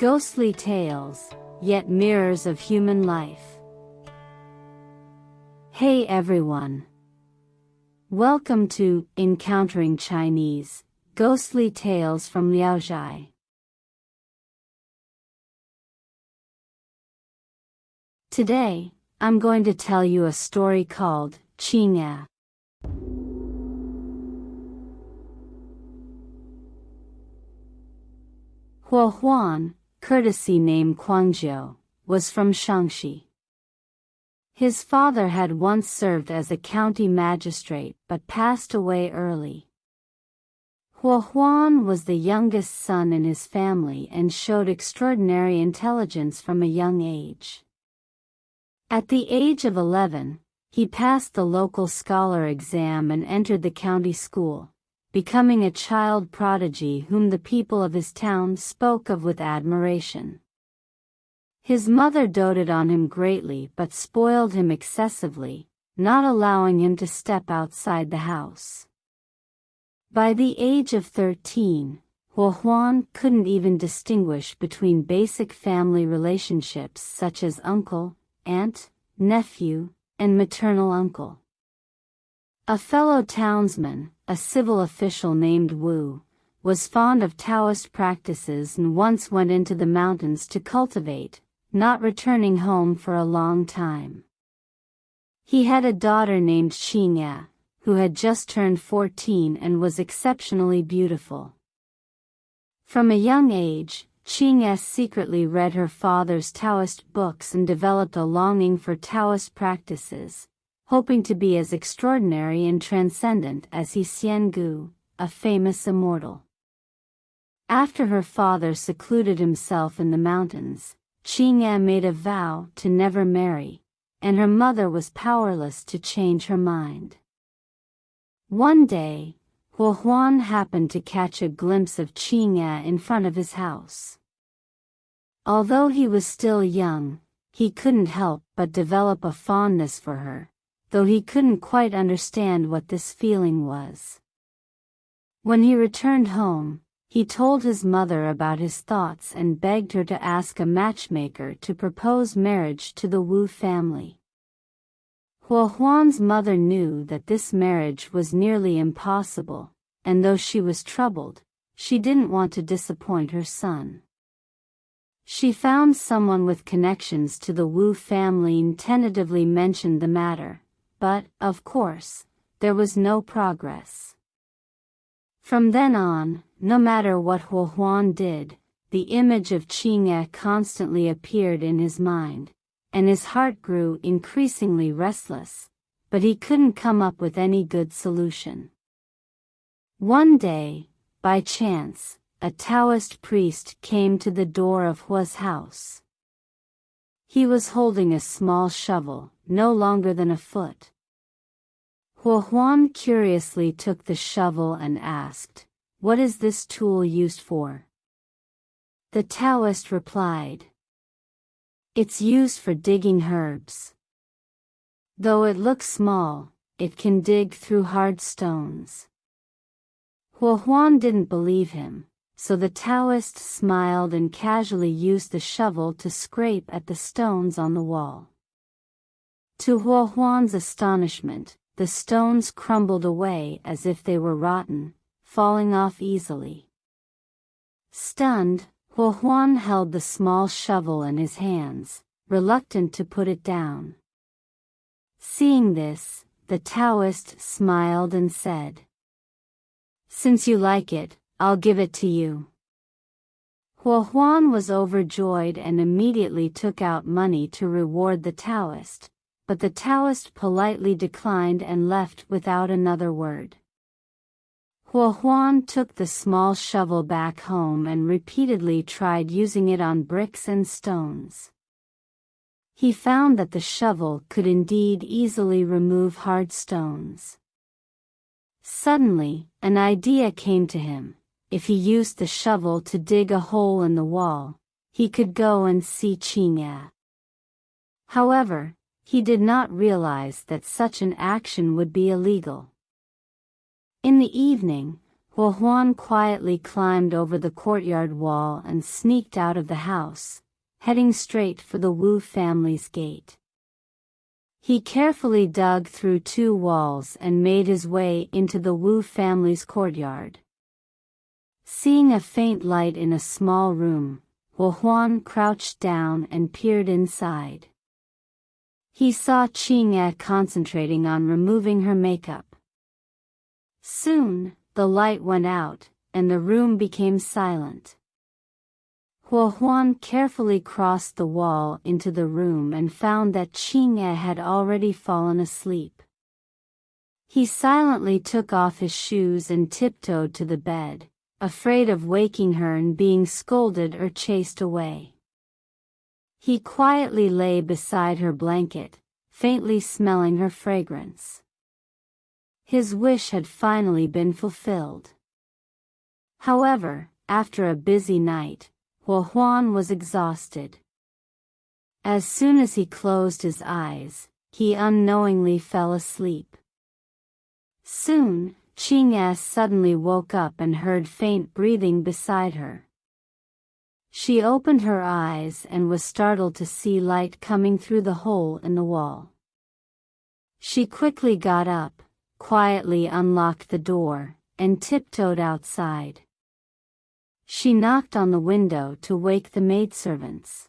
Ghostly tales, yet mirrors of human life. Hey everyone! Welcome to Encountering Chinese, Ghostly Tales from Zhai. Today, I'm going to tell you a story called Qing'e. Huan, courtesy name Guangzhou, was from Shaanxi. His father had once served as a county magistrate but passed away early. Huan was the youngest son in his family and showed extraordinary intelligence from a young age. At the age of 11, he passed the local scholar exam and entered the county school, becoming a child prodigy whom the people of his town spoke of with admiration. His mother doted on him greatly but spoiled him excessively, not allowing him to step outside the house. By the age of 13, Huan couldn't even distinguish between basic family relationships such as uncle, aunt, nephew, and maternal uncle. A fellow townsman, a civil official named Wu, was fond of Taoist practices and once went into the mountains to cultivate, not returning home for a long time. He had a daughter named Qing'e, who had just turned 14 and was exceptionally beautiful. From a young age, Qing'e secretly read her father's Taoist books and developed a longing for Taoist practices, hoping to be as extraordinary and transcendent as he Xiangu, a famous immortal. After her father secluded himself in the mountains, Qing'e made a vow to never marry, and her mother was powerless to change her mind. One day, Huan happened to catch a glimpse of Qing'e in front of his house. Although he was still young, he couldn't help but develop a fondness for her, though he couldn't quite understand what this feeling was. When he returned home, he told his mother about his thoughts and begged her to ask a matchmaker to propose marriage to the Wu family. Huan's mother knew that this marriage was nearly impossible, and though she was troubled, she didn't want to disappoint her son. She found someone with connections to the Wu family and tentatively mentioned the matter, but, of course, there was no progress. From then on, no matter what Huan did, the image of Qing'e constantly appeared in his mind, and his heart grew increasingly restless, but he couldn't come up with any good solution. One day, by chance, a Taoist priest came to the door of Hua's house. He was holding a small shovel, no longer than a foot. Huan curiously took the shovel and asked, "What is this tool used for?" The Taoist replied, "It's used for digging herbs. Though it looks small, it can dig through hard stones." Huan didn't believe him, so the Taoist smiled and casually used the shovel to scrape at the stones on the wall. To Huan's astonishment, the stones crumbled away as if they were rotten, falling off easily. Stunned, Huan held the small shovel in his hands, reluctant to put it down. Seeing this, the Taoist smiled and said, "Since you like it, I'll give it to you." Huan was overjoyed and immediately took out money to reward the Taoist, but the Taoist politely declined and left without another word. Huan took the small shovel back home and repeatedly tried using it on bricks and stones. He found that the shovel could indeed easily remove hard stones. Suddenly, an idea came to him. If he used the shovel to dig a hole in the wall, he could go and see Qing'e. However, he did not realize that such an action would be illegal. In the evening, Huan quietly climbed over the courtyard wall and sneaked out of the house, heading straight for the Wu family's gate. He carefully dug through 2 walls and made his way into the Wu family's courtyard. Seeing a faint light in a small room, Huan crouched down and peered inside. He saw Qing'e concentrating on removing her makeup. Soon, the light went out, and the room became silent. Huan carefully crossed the wall into the room and found that Qing'e had already fallen asleep. He silently took off his shoes and tiptoed to the bed, afraid of waking her and being scolded or chased away. He quietly lay beside her blanket, faintly smelling her fragrance. His wish had finally been fulfilled. However, after a busy night, Huan was exhausted. As soon as he closed his eyes, he unknowingly fell asleep. Soon, Qing'e suddenly woke up and heard faint breathing beside her. She opened her eyes and was startled to see light coming through the hole in the wall. She quickly got up, quietly unlocked the door, and tiptoed outside. She knocked on the window to wake the maidservants.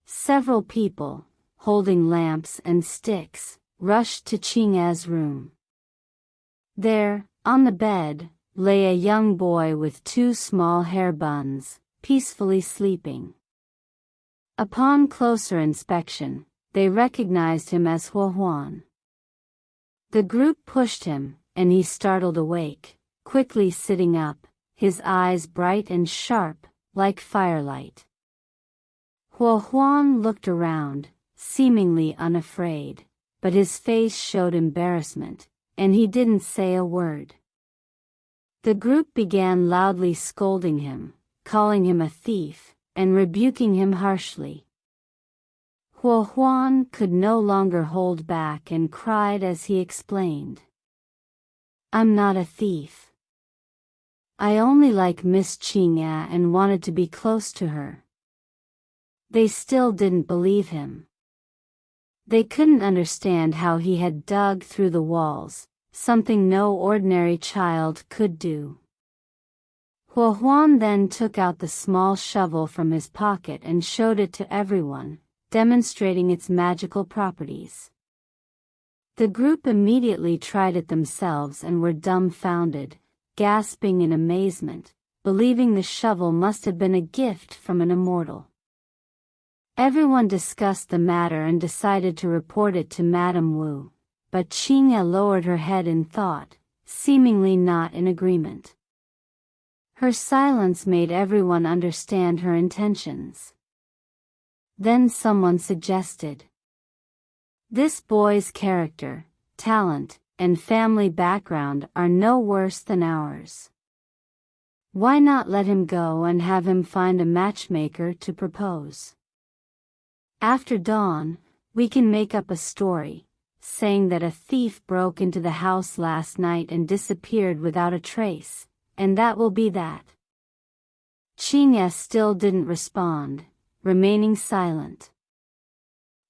Several people, holding lamps and sticks, rushed to Qing'e's room. There, on the bed, lay a young boy with 2 small hair buns, peacefully sleeping. Upon closer inspection, they recognized him as Huan. The group pushed him, and he startled awake, quickly sitting up, his eyes bright and sharp, like firelight. Huan looked around, seemingly unafraid, but his face showed embarrassment, and he didn't say a word. The group began loudly scolding him, calling him a thief, and rebuking him harshly. Huan could no longer hold back and cried as he explained. "I'm not a thief. I only like Miss Qing'e and wanted to be close to her." They still didn't believe him. They couldn't understand how he had dug through the walls, something no ordinary child could do. Huan then took out the small shovel from his pocket and showed it to everyone, demonstrating its magical properties. The group immediately tried it themselves and were dumbfounded, gasping in amazement, believing the shovel must have been a gift from an immortal. Everyone discussed the matter and decided to report it to Madame Wu, but Qing'e lowered her head in thought, seemingly not in agreement. Her silence made everyone understand her intentions. Then someone suggested, "This boy's character, talent, and family background are no worse than ours. Why not let him go and have him find a matchmaker to propose? After dawn, we can make up a story, saying that a thief broke into the house last night and disappeared without a trace, and that will be that." Qing'e still didn't respond, remaining silent.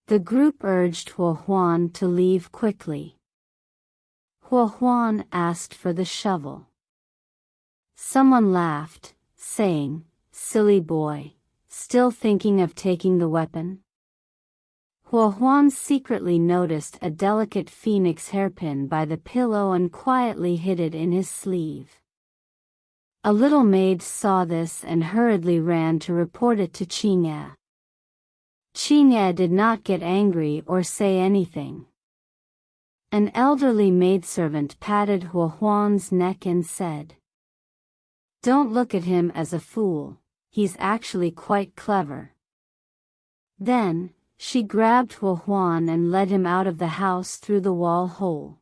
The group urged Huan to leave quickly. Huan asked for the shovel. Someone laughed, saying, "Silly boy, still thinking of taking the weapon?" Huan secretly noticed a delicate phoenix hairpin by the pillow and quietly hid it in his sleeve. A little maid saw this and hurriedly ran to report it to Qing'e. Qing'e did not get angry or say anything. An elderly maidservant patted Huan's neck and said, "Don't look at him as a fool, he's actually quite clever." Then, she grabbed Huan and led him out of the house through the wall hole.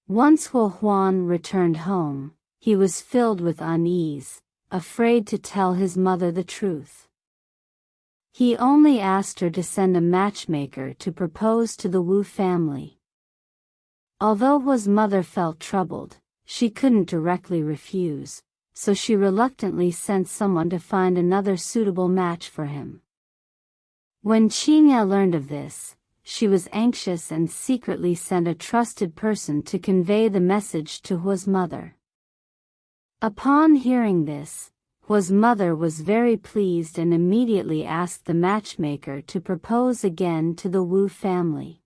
Once Huan returned home, he was filled with unease, afraid to tell his mother the truth. He only asked her to send a matchmaker to propose to the Wu family. Although his mother felt troubled, she couldn't directly refuse, so she reluctantly sent someone to find another suitable match for him. When Qing'e learned of this, she was anxious and secretly sent a trusted person to convey the message to Hua's mother. Upon hearing this, Hua's mother was very pleased and immediately asked the matchmaker to propose again to the Wu family.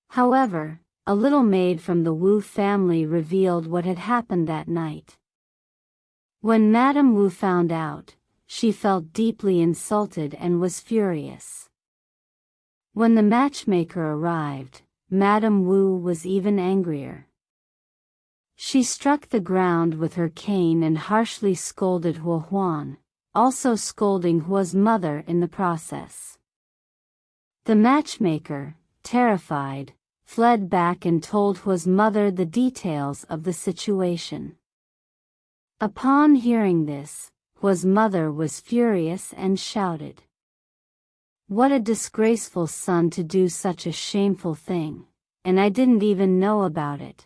However, a little maid from the Wu family revealed what had happened that night. When Madame Wu found out, she felt deeply insulted and was furious. When the matchmaker arrived, Madame Wu was even angrier. She struck the ground with her cane and harshly scolded Hua Huan, also scolding Hua's mother in the process. The matchmaker, terrified, fled back and told Hua's mother the details of the situation. Upon hearing this, Hua's mother was furious and shouted, "What a disgraceful son to do such a shameful thing, and I didn't even know about it.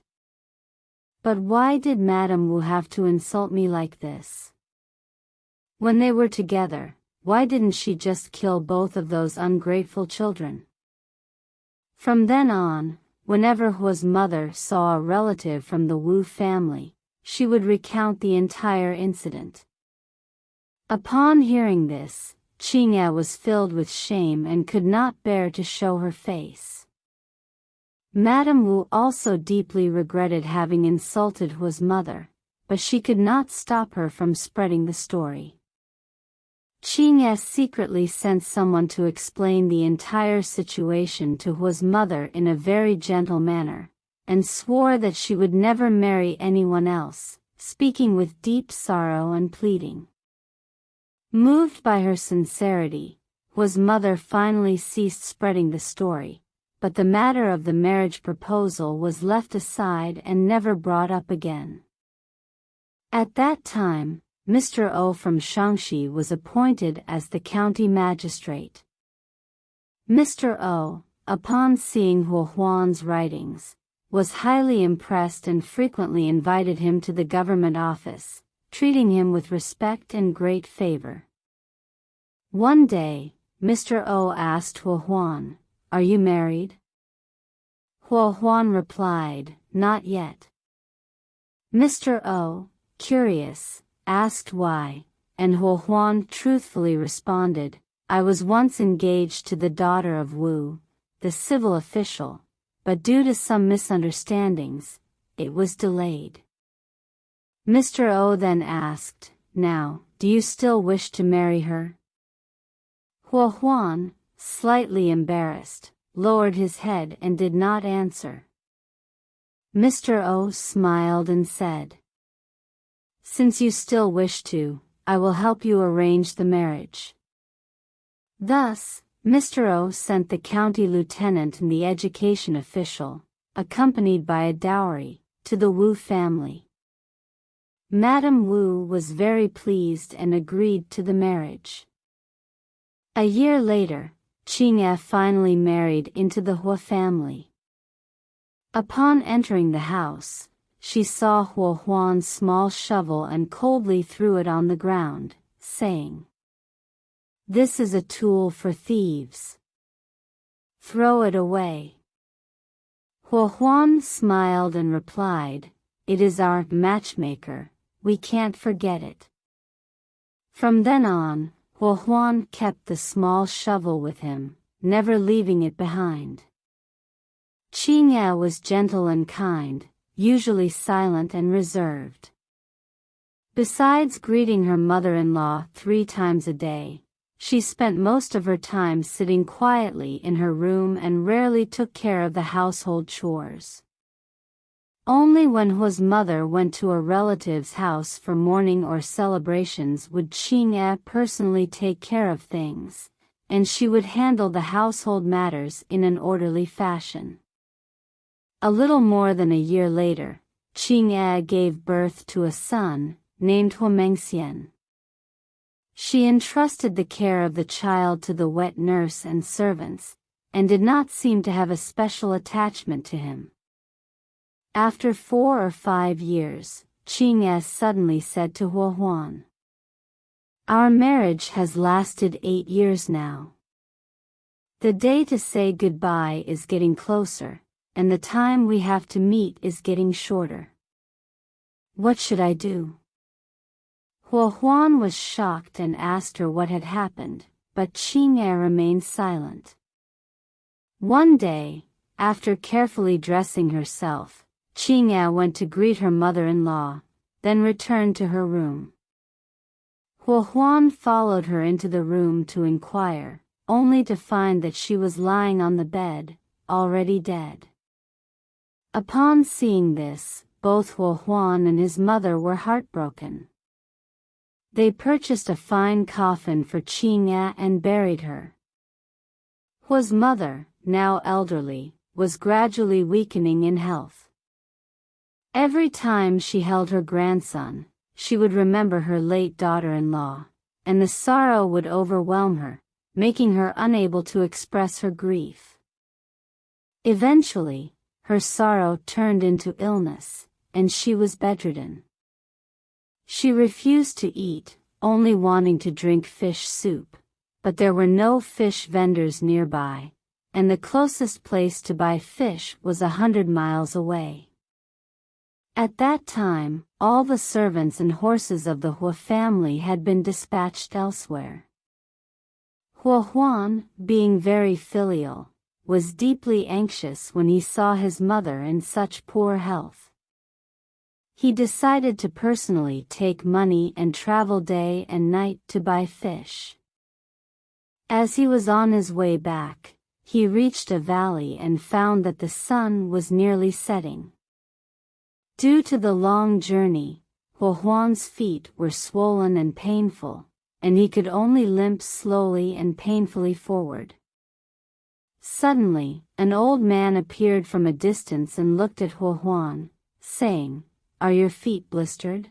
But why did Madame Wu have to insult me like this? When they were together, why didn't she just kill both of those ungrateful children?" From then on, whenever Hua's mother saw a relative from the Wu family, she would recount the entire incident. Upon hearing this, Qing'e was filled with shame and could not bear to show her face. Madame Wu also deeply regretted having insulted Hua's mother, but she could not stop her from spreading the story. Qing'e secretly sent someone to explain the entire situation to Hua's mother in a very gentle manner, and swore that she would never marry anyone else, speaking with deep sorrow and pleading. Moved by her sincerity, Hua's mother finally ceased spreading the story, but the matter of the marriage proposal was left aside and never brought up again. At that time, Mr. O from Shaanxi was appointed as the county magistrate. Mr. O, upon seeing Hua Huan's writings, was highly impressed and frequently invited him to the government office, treating him with respect and great favor. One day, Mr. O asked Hua Huan, "Are you married?" Hua Huan replied, "Not yet." Mr. O, curious, asked why, and Hua Huan truthfully responded, "I was once engaged to the daughter of Wu, the civil official, but due to some misunderstandings, it was delayed." Mr. O then asked, "Now, do you still wish to marry her?" Hua Huan, slightly embarrassed, lowered his head and did not answer. Mr. O smiled and said, "Since you still wish to, I will help you arrange the marriage." Thus, Mr. O sent the county lieutenant and the education official, accompanied by a dowry, to the Wu family. Madame Wu was very pleased and agreed to the marriage. A year later, Qing'e finally married into the Hua family. Upon entering the house, she saw Hua Huan's small shovel and coldly threw it on the ground, saying, "This is a tool for thieves. Throw it away." Hua Huan smiled and replied, "It is our matchmaker, we can't forget it." From then on, Hua Huan kept the small shovel with him, never leaving it behind. Qing'e was gentle and kind, usually silent and reserved. Besides greeting her mother-in-law 3 times a day, she spent most of her time sitting quietly in her room and rarely took care of the household chores. Only when Hua's mother went to a relative's house for mourning or celebrations would Qing'e personally take care of things, and she would handle the household matters in an orderly fashion. A little more than a year later, Qing'e gave birth to a son, named Hua Mengxian. She entrusted the care of the child to the wet nurse and servants, and did not seem to have a special attachment to him. After 4 or 5 years, Qing'e suddenly said to Huan, "Our marriage has lasted 8 years now. The day to say goodbye is getting closer, and the time we have to meet is getting shorter. What should I do?" Huan was shocked and asked her what had happened, but Qing'e remained silent. One day, after carefully dressing herself, Qing'e went to greet her mother-in-law, then returned to her room. Huan followed her into the room to inquire, only to find that she was lying on the bed, already dead. Upon seeing this, both Huan and his mother were heartbroken. They purchased a fine coffin for Qing'e and buried her. Hu's mother, now elderly, was gradually weakening in health. Every time she held her grandson, she would remember her late daughter-in-law, and the sorrow would overwhelm her, making her unable to express her grief. Eventually, her sorrow turned into illness, and she was bedridden. She refused to eat, only wanting to drink fish soup, but there were no fish vendors nearby, and the closest place to buy fish was 100 miles away. At that time, all the servants and horses of the Hu family had been dispatched elsewhere. Huan, being very filial, was deeply anxious when he saw his mother in such poor health. He decided to personally take money and travel day and night to buy fish. As he was on his way back, he reached a valley and found that the sun was nearly setting. Due to the long journey, Huan's feet were swollen and painful, and he could only limp slowly and painfully forward. Suddenly, an old man appeared from a distance and looked at Huan, saying, "Are your feet blistered?"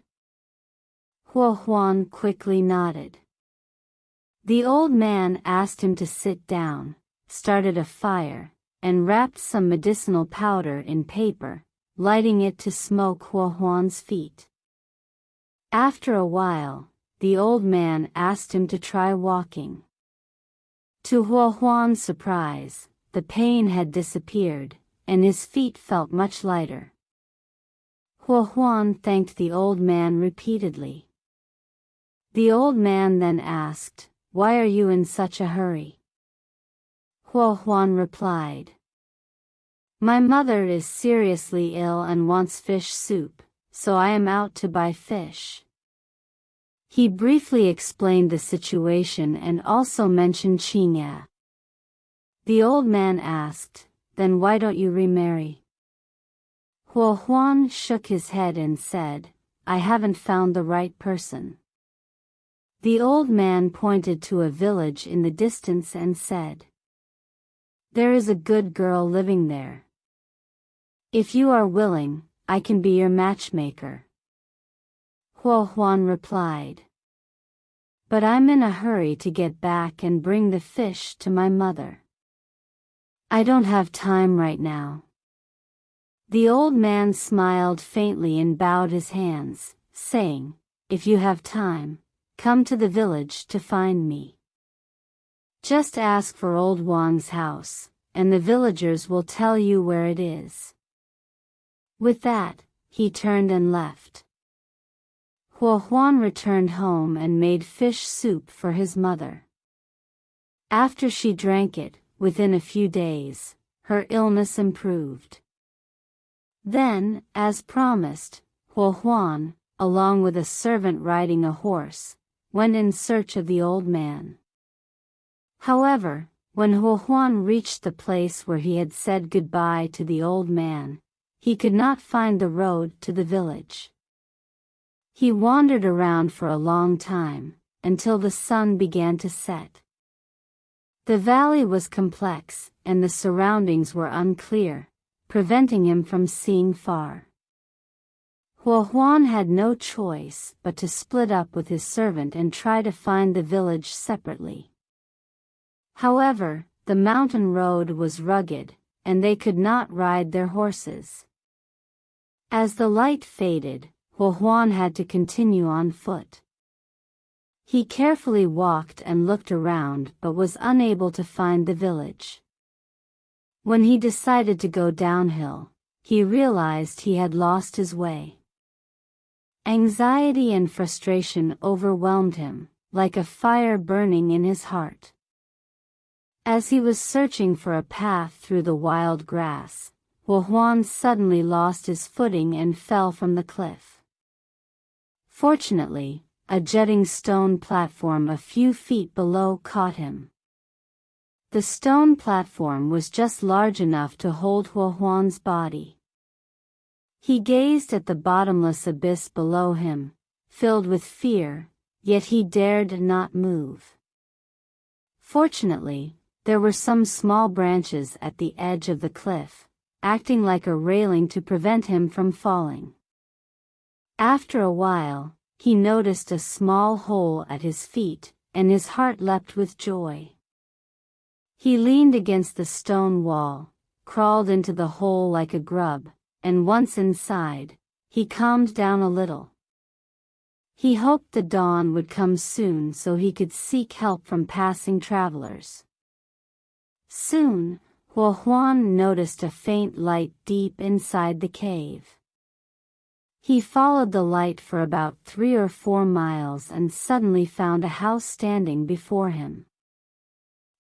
Huan quickly nodded. The old man asked him to sit down, started a fire, and wrapped some medicinal powder in paper, lighting it to smoke Huan's feet. After a while, the old man asked him to try walking. To Huan's surprise, the pain had disappeared, and his feet felt much lighter. Huan thanked the old man repeatedly. The old man then asked, "Why are you in such a hurry?" Huan replied, "My mother is seriously ill and wants fish soup, so I am out to buy fish." He briefly explained the situation and also mentioned Qing'e. The old man asked, "Then why don't you remarry?" Huan shook his head and said, "I haven't found the right person." The old man pointed to a village in the distance and said, "There is a good girl living there. If you are willing, I can be your matchmaker." Huan replied, "But I'm in a hurry to get back and bring the fish to my mother. I don't have time right now." The old man smiled faintly and bowed his hands, saying, "If you have time, come to the village to find me. Just ask for old Wang's house, and the villagers will tell you where it is." With that, he turned and left. Huan returned home and made fish soup for his mother. After she drank it, within a few days, her illness improved. Then, as promised, Huan, along with a servant riding a horse, went in search of the old man. However, when Huan reached the place where he had said goodbye to the old man, he could not find the road to the village. He wandered around for a long time, until the sun began to set. The valley was complex, and the surroundings were unclear, preventing him from seeing far. Huan had no choice but to split up with his servant and try to find the village separately. However, the mountain road was rugged, and they could not ride their horses. As the light faded, Huan had to continue on foot. He carefully walked and looked around but was unable to find the village. When he decided to go downhill, he realized he had lost his way. Anxiety and frustration overwhelmed him, like a fire burning in his heart. As he was searching for a path through the wild grass, Huan suddenly lost his footing and fell from the cliff. Fortunately, a jutting stone platform a few feet below caught him. The stone platform was just large enough to hold Huan's body. He gazed at the bottomless abyss below him, filled with fear, yet he dared not move. Fortunately, there were some small branches at the edge of the cliff, acting like a railing to prevent him from falling. After a while, he noticed a small hole at his feet, and his heart leapt with joy. He leaned against the stone wall, crawled into the hole like a grub, and once inside, he calmed down a little. He hoped the dawn would come soon so he could seek help from passing travelers. Soon, Huan noticed a faint light deep inside the cave. He followed the light for about 3 or 4 miles and suddenly found a house standing before him.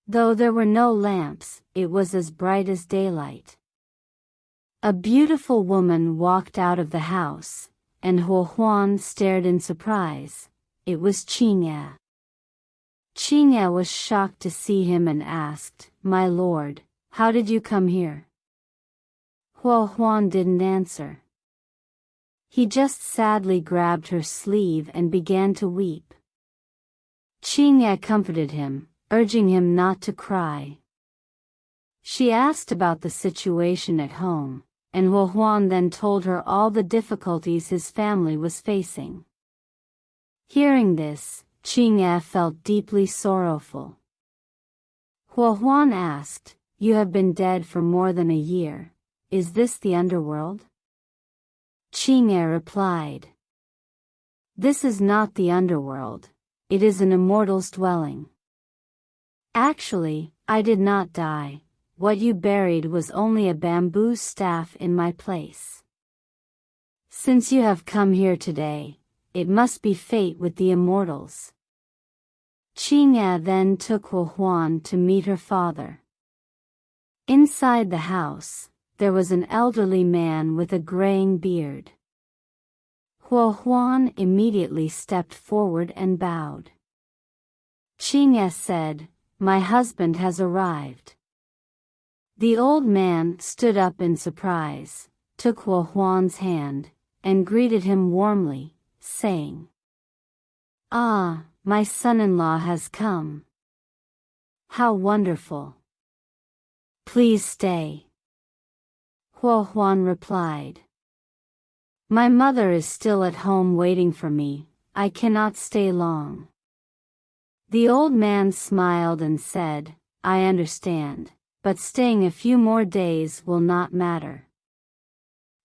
Though there were no lamps, it was as bright as daylight. A beautiful woman walked out of the house, and Huan stared in surprise. It was Qing'e. Qing'e was shocked to see him and asked, "My lord, how did you come here?" Huan didn't answer. He just sadly grabbed her sleeve and began to weep. Qing'e comforted him, urging him not to cry. She asked about the situation at home, and Huan then told her all the difficulties his family was facing. Hearing this, Qing'e felt deeply sorrowful. Huan asked, "You have been dead for more than a year. Is this the underworld?" Qing'e replied, "This is not the underworld, it is an immortal's dwelling. Actually, I did not die. What you buried was only a bamboo staff in my place. Since you have come here today, it must be fate with the immortals." Qing'e then took Huan to meet her father. Inside the house, there was an elderly man with a graying beard. Huan immediately stepped forward and bowed. Qing'e said, "My husband has arrived." The old man stood up in surprise, took Huan's hand, and greeted him warmly, saying, "Ah, my son-in-law has come. How wonderful. Please stay." Huan replied, "My mother is still at home waiting for me. I cannot stay long." The old man smiled and said, "I understand, but staying a few more days will not matter."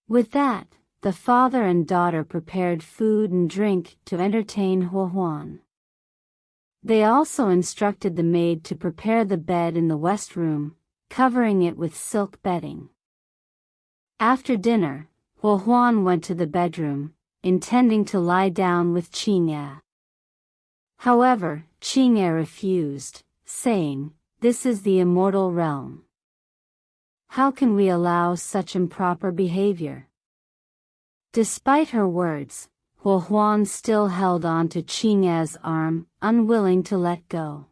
With that, the father and daughter prepared food and drink to entertain Huan. They also instructed the maid to prepare the bed in the west room, covering it with silk bedding. After dinner, Huan went to the bedroom, intending to lie down with Qing'e. However, Qing'e refused, saying, "This is the immortal realm. How can we allow such improper behavior?" Despite her words, Huan still held on to Qing'e's arm, unwilling to let go.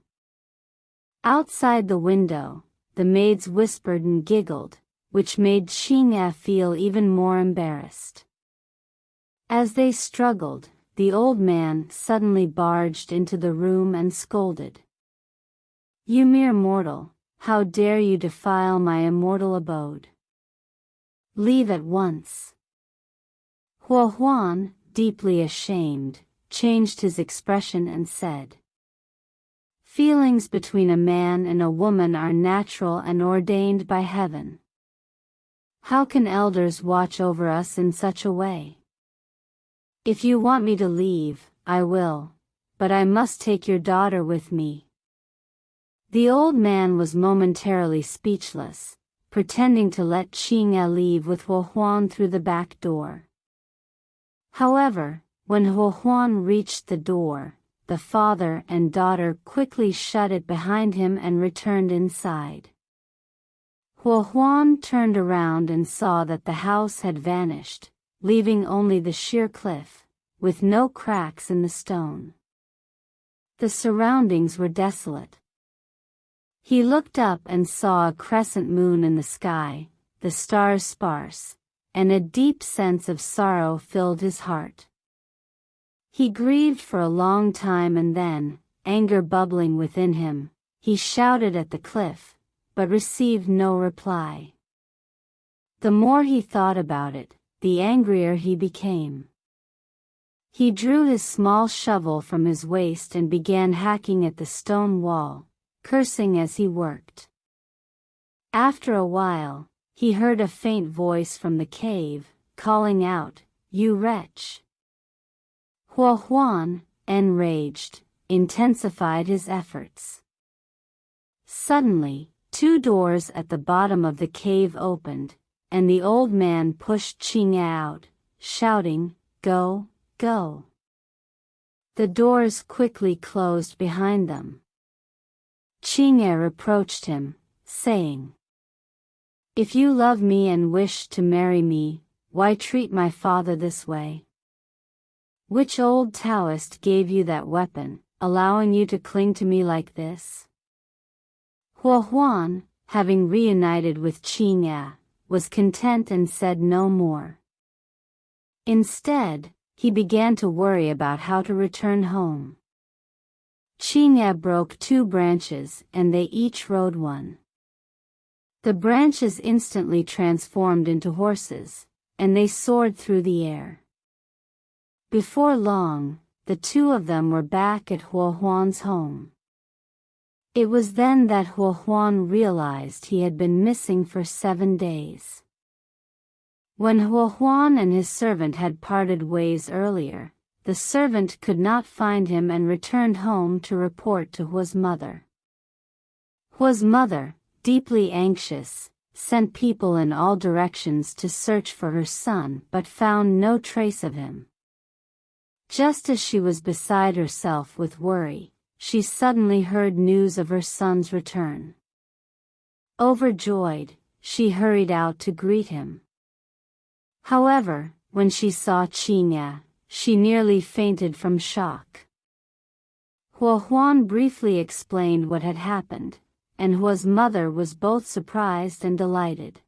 Outside the window, the maids whispered and giggled, which made Qing'e feel even more embarrassed. As they struggled, the old man suddenly barged into the room and scolded, "You mere mortal, how dare you defile my immortal abode? Leave at once." Huan, deeply ashamed, changed his expression and said, "Feelings between a man and a woman are natural and ordained by heaven. How can elders watch over us in such a way? If you want me to leave, I will, but I must take your daughter with me. The old man was momentarily speechless, pretending to let Qing'e leave with Huan through the back door. However, when Huan reached the door, the father and daughter quickly shut it behind him and returned inside. Huan turned around and saw that the house had vanished, leaving only the sheer cliff, with no cracks in the stone. The surroundings were desolate. He looked up and saw a crescent moon in the sky, the stars sparse, and a deep sense of sorrow filled his heart. He grieved for a long time and then, anger bubbling within him, he shouted at the cliff, but received no reply. The more he thought about it, the angrier he became. He drew his small shovel from his waist and began hacking at the stone wall, cursing as he worked. After a while, he heard a faint voice from the cave, calling out, "You wretch!" Huan, enraged, intensified his efforts. Suddenly, two doors at the bottom of the cave opened, and the old man pushed Qing'e out, shouting, "Go, go!" The doors quickly closed behind them. Qing'e reproached him, saying, "If you love me and wish to marry me, why treat my father this way? Which old Taoist gave you that weapon, allowing you to cling to me like this?" Huan, having reunited with Qing'e, was content and said no more. Instead, he began to worry about how to return home. Qing'e broke two branches and they each rode one. The branches instantly transformed into horses, and they soared through the air. Before long, the two of them were back at Huan's home. It was then that Huan realized he had been missing for 7 days. When Huan and his servant had parted ways earlier, the servant could not find him and returned home to report to Hu's mother. Hu's mother, deeply anxious, sent people in all directions to search for her son but found no trace of him. Just as she was beside herself with worry, she suddenly heard news of her son's return. Overjoyed, she hurried out to greet him. However, when she saw Qing'e, she nearly fainted from shock. Huan briefly explained what had happened, and Hu's mother was both surprised and delighted.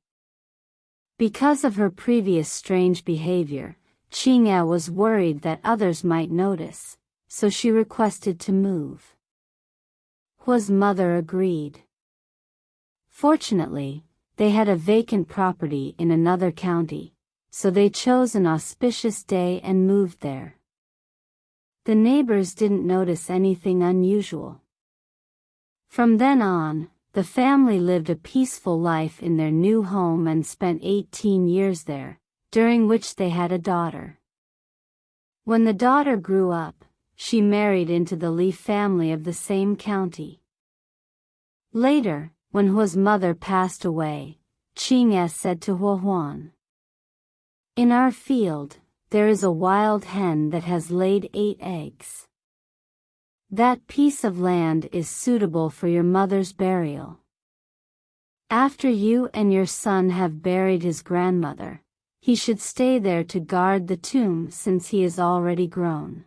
Because of her previous strange behavior, Qing'e was worried that others might notice, so she requested to move. Hu's mother agreed. Fortunately, they had a vacant property in another county, so they chose an auspicious day and moved there. The neighbors didn't notice anything unusual. From then on, the family lived a peaceful life in their new home and spent 18 years there, during which they had a daughter. When the daughter grew up, she married into the Li family of the same county. Later, when Hu's mother passed away, Qing'e said to Huan, "In our field, there is a wild hen that has laid 8 eggs. That piece of land is suitable for your mother's burial. After you and your son have buried his grandmother, he should stay there to guard the tomb since he is already grown.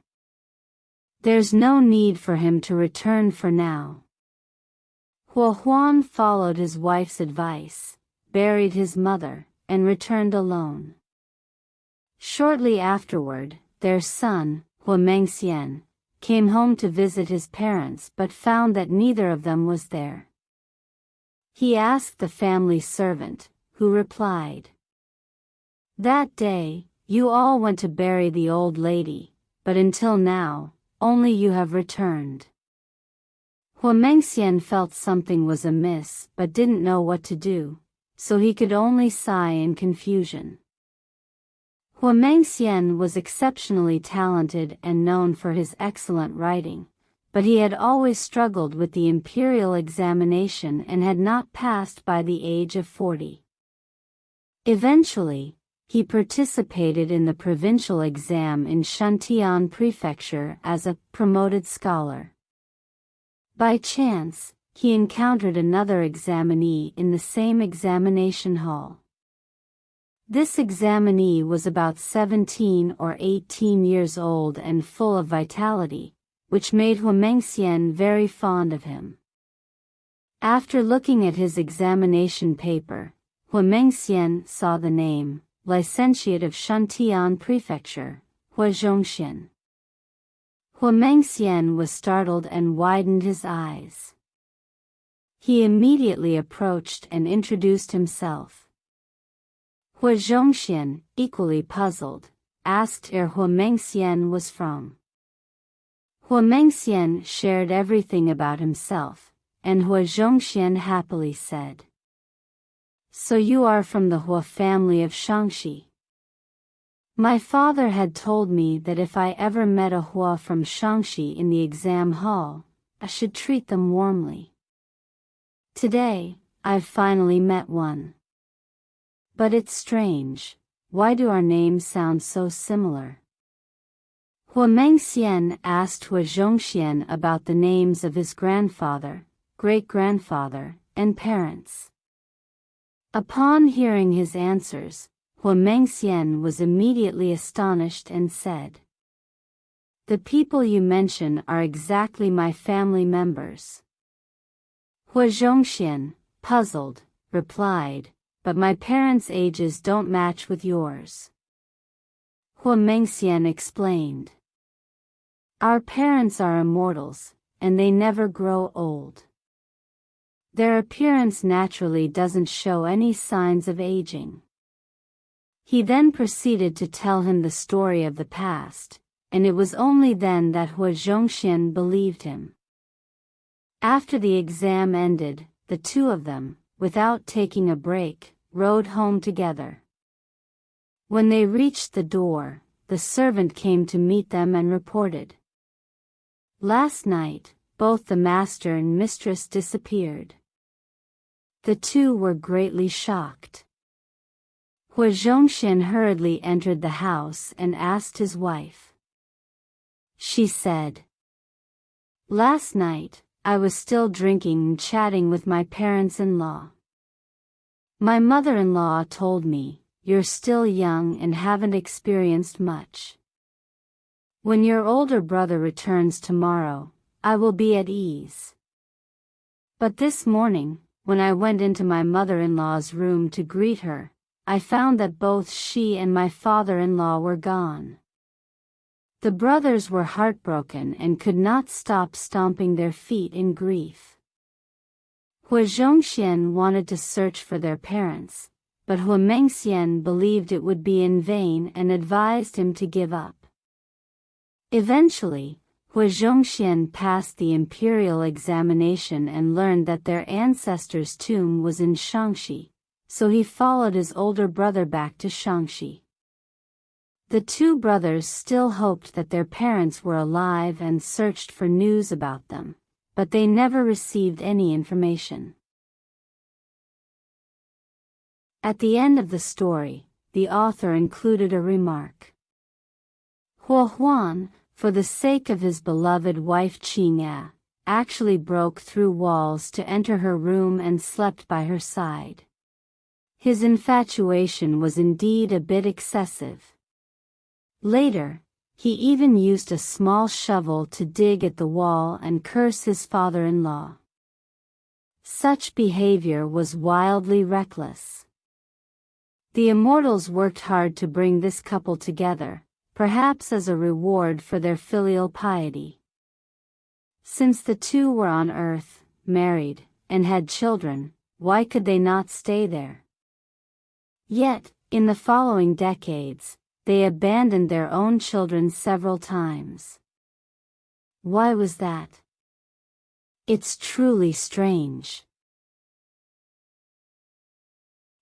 There's no need for him to return for now." Huan followed his wife's advice, buried his mother, and returned alone. Shortly afterward, their son, Huangxian, came home to visit his parents but found that neither of them was there. He asked the family servant, who replied, "That day, you all went to bury the old lady, but until now, only you have returned." Huangxian felt something was amiss but didn't know what to do, so he could only sigh in confusion. Hua Mengxian was exceptionally talented and known for his excellent writing, but he had always struggled with the imperial examination and had not passed by the age of 40. Eventually, he participated in the provincial exam in Shantian Prefecture as a promoted scholar. By chance, he encountered another examinee in the same examination hall. This examinee was about 17 or 18 years old and full of vitality, which made Hua Mengxian very fond of him. After looking at his examination paper, Hua Mengxian saw the name, Licentiate of Shantian Prefecture, Hua Zhongxian. Hua Mengxian was startled and widened his eyes. He immediately approached and introduced himself. Hua Zhongxian, equally puzzled, asked where Hua Mengxian was from. Hua Mengxian shared everything about himself, and Hua Zhongxian happily said, "So you are from the Hua family of Shangxi." My father had told me that if I ever met a Hua from Shangxi in the exam hall, I should treat them warmly. Today, I've finally met one. But it's strange, why do our names sound so similar? Hua Mengxian asked Hua Zhongxian about the names of his grandfather, great-grandfather, and parents. Upon hearing his answers, Hua Mengxian was immediately astonished and said, "The people you mention are exactly my family members." Hua Zhongxian, puzzled, replied, "But my parents' ages don't match with yours." Hua Mengxian explained, "Our parents are immortals, and they never grow old. Their appearance naturally doesn't show any signs of aging." He then proceeded to tell him the story of the past, and it was only then that Hua Zhongxian believed him. After the exam ended, the two of them, without taking a break, rode home together. When they reached the door, the servant came to meet them and reported, "Last night, both the master and mistress disappeared." The two were greatly shocked. Hua Zhongxian hurriedly entered the house and asked his wife. She said, "Last night, I was still drinking and chatting with my parents-in-law. My mother-in-law told me, 'You're still young and haven't experienced much. When your older brother returns tomorrow, I will be at ease.' But this morning, when I went into my mother-in-law's room to greet her, I found that both she and my father-in-law were gone." The brothers were heartbroken and could not stop stomping their feet in grief. Hua Zhongxian wanted to search for their parents, but Hua Mengxian believed it would be in vain and advised him to give up. Eventually, Hua Zhongxian passed the imperial examination and learned that their ancestor's tomb was in Shangxi, so he followed his older brother back to Shangxi. The two brothers still hoped that their parents were alive and searched for news about them, but they never received any information. At the end of the story, the author included a remark. Hua Huan, for the sake of his beloved wife Qing'e, actually broke through walls to enter her room and slept by her side. His infatuation was indeed a bit excessive. Later, he even used a small shovel to dig at the wall and curse his father-in-law. Such behavior was wildly reckless. The immortals worked hard to bring this couple together, perhaps as a reward for their filial piety. Since the two were on Earth, married, and had children, why could they not stay there? Yet, in the following decades, they abandoned their own children several times. Why was that? It's truly strange.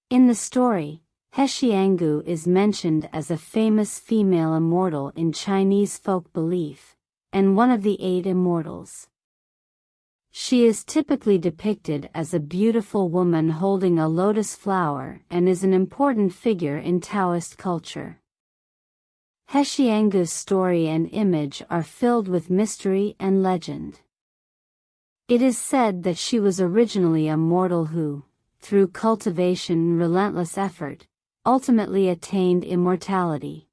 In the story, He Xianggu is mentioned as a famous female immortal in Chinese folk belief, and one of the 8 immortals. She is typically depicted as a beautiful woman holding a lotus flower and is an important figure in Taoist culture. He Xianggu's story and image are filled with mystery and legend. It is said that she was originally a mortal who, through cultivation and relentless effort, ultimately attained immortality.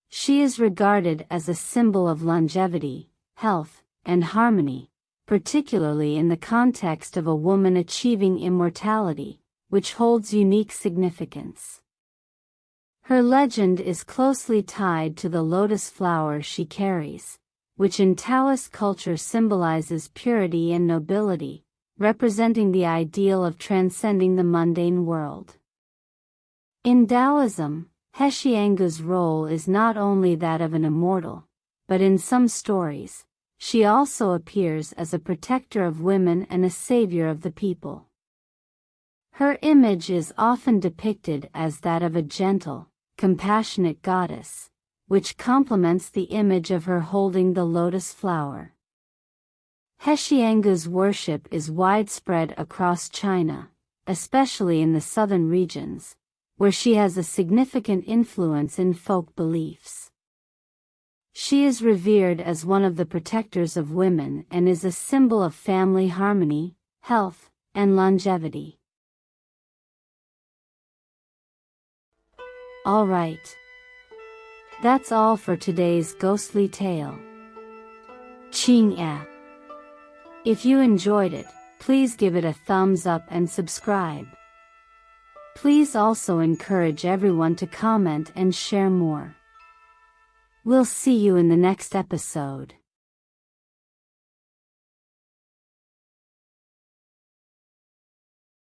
She is regarded as a symbol of longevity, health, and harmony, particularly in the context of a woman achieving immortality, which holds unique significance. Her legend is closely tied to the lotus flower she carries, which in Taoist culture symbolizes purity and nobility, representing the ideal of transcending the mundane world. In Taoism, He Xianggu's role is not only that of an immortal, but in some stories, she also appears as a protector of women and a savior of the people. Her image is often depicted as that of a gentle, compassionate goddess, which complements the image of her holding the lotus flower. He Xianggu's worship is widespread across China, especially in the southern regions, where she has a significant influence in folk beliefs. She is revered as one of the protectors of women and is a symbol of family harmony, health, and longevity. Alright. That's all for today's ghostly tale. Qing'e. If you enjoyed it, please give it a thumbs up and subscribe. Please also encourage everyone to comment and share more. We'll see you in the next episode.